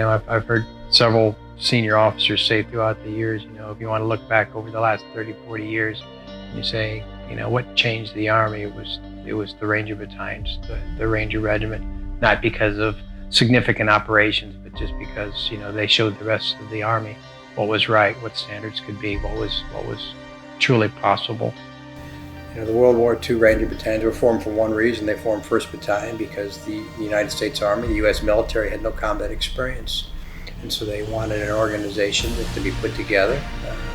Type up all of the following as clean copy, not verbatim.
I've heard several senior officers say throughout the years, if you want to look back over the last 30, 40 years, and you say, what changed the Army? It was the Ranger battalions, the Ranger Regiment, not because of significant operations, but just because, they showed the rest of the Army what was right, what standards could be, what was truly possible. The World War II Ranger battalions were formed for one reason. They formed 1st Battalion because the United States Army, the U.S. military, had no combat experience. And so they wanted an organization that could be put together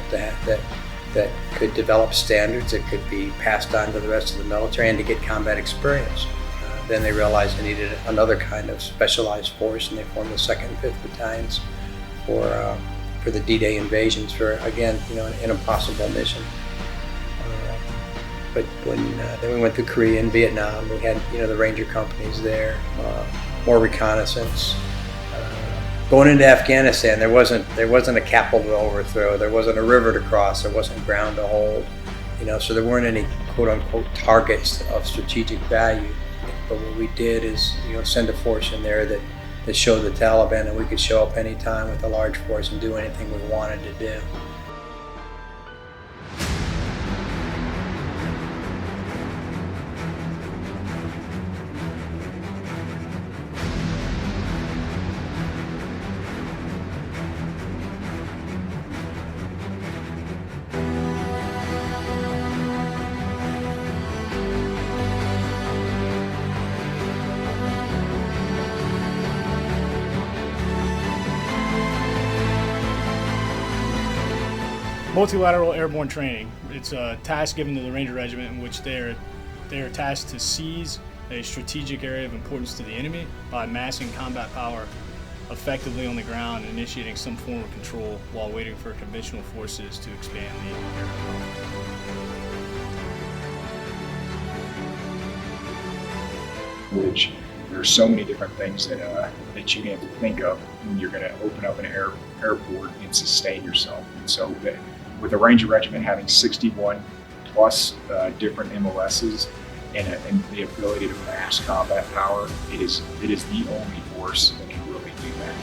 that could develop standards that could be passed on to the rest of the military and to get combat experience. Then they realized they needed another kind of specialized force, and they formed the 2nd and 5th Battalions for the D-Day invasions, for, again, an impossible mission. But when then we went through Korea and Vietnam, we had the Ranger companies there, more reconnaissance. Going into Afghanistan, there wasn't a capital to overthrow, there wasn't a river to cross, there wasn't ground to hold, so there weren't any quote unquote targets of strategic value. But what we did is send a force in there that showed the Taliban that we could show up anytime with a large force and do anything we wanted to do. Multilateral airborne training. It's a task given to the Ranger Regiment in which they are tasked to seize a strategic area of importance to the enemy by massing combat power effectively on the ground and initiating some form of control while waiting for conventional forces to expand the air power. Which there's so many different things that you have to think of when you're going to open up an airport and sustain yourself. And so with the Ranger Regiment having 61 plus different MOSs and the ability to mass combat power, it is the only force that can really do that.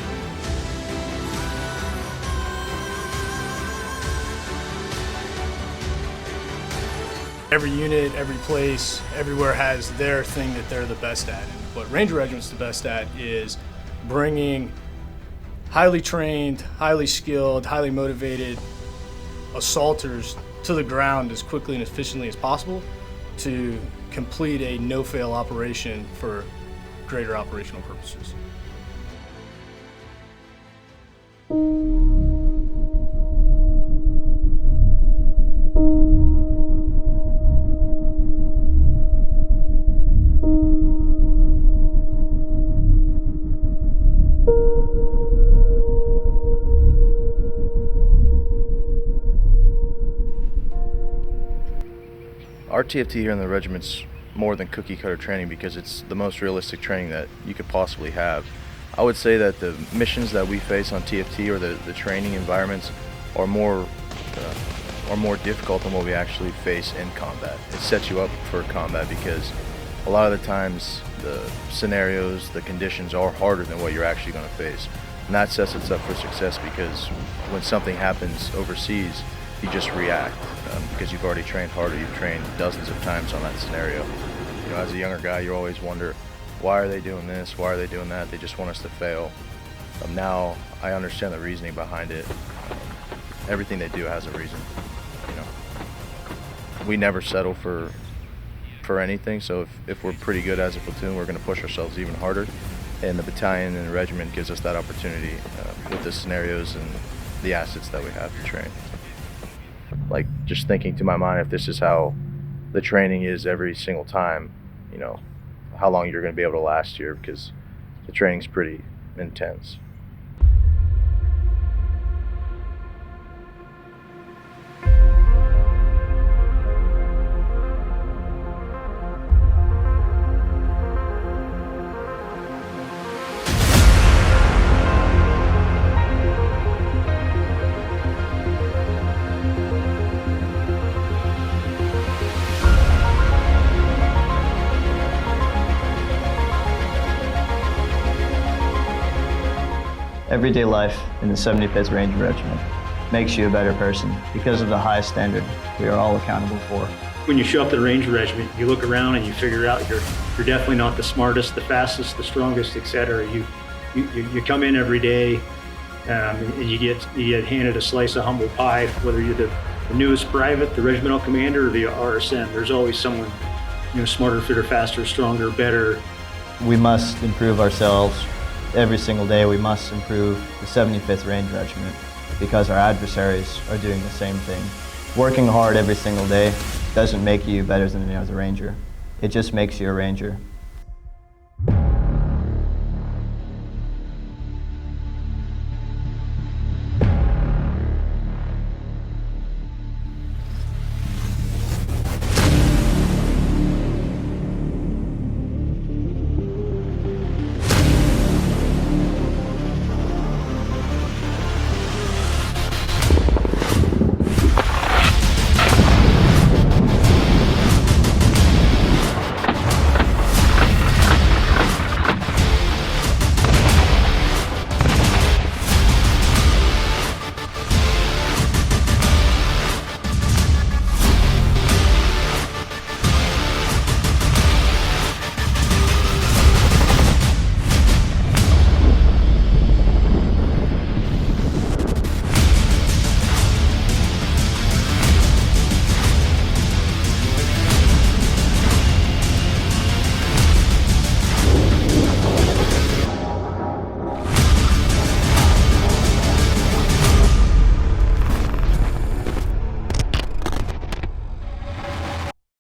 Every unit, every place, everywhere has their thing that they're the best at. And what Ranger Regiment's the best at is bringing highly trained, highly skilled, highly motivated assaulters to the ground as quickly and efficiently as possible to complete a no-fail operation for greater operational purposes. Our TFT here in the regiment's more than cookie cutter training because it's the most realistic training that you could possibly have. I would say that the missions that we face on TFT or the training environments are more difficult than what we actually face in combat. It sets you up for combat because a lot of the times the scenarios, the conditions are harder than what you're actually going to face. And that sets us up for success because when something happens overseas, you just react because you've already trained harder. You've trained dozens of times on that scenario. As a younger guy, you always wonder, why are they doing this? Why are they doing that? They just want us to fail. Now I understand the reasoning behind it. Everything they do has a reason. We never settle for anything. So if we're pretty good as a platoon, we're going to push ourselves even harder. And the battalion and the regiment gives us that opportunity with the scenarios and the assets that we have to train. Like, just thinking to my mind, if this is how the training is every single time, how long you're going to be able to last here, because the training's pretty intense. Everyday life in the 75th Ranger Regiment makes you a better person because of the high standard we are all accountable for. When you show up to the Ranger Regiment, you look around and you figure out you're definitely not the smartest, the fastest, the strongest, etc. You come in every day and you get handed a slice of humble pie, whether you're the newest private, the regimental commander, or the RSM. There's always someone, smarter, fitter, faster, stronger, better. We must improve ourselves every single day. We must improve the 75th Ranger Regiment because our adversaries are doing the same thing. Working hard every single day doesn't make you better than any other Ranger. It just makes you a Ranger.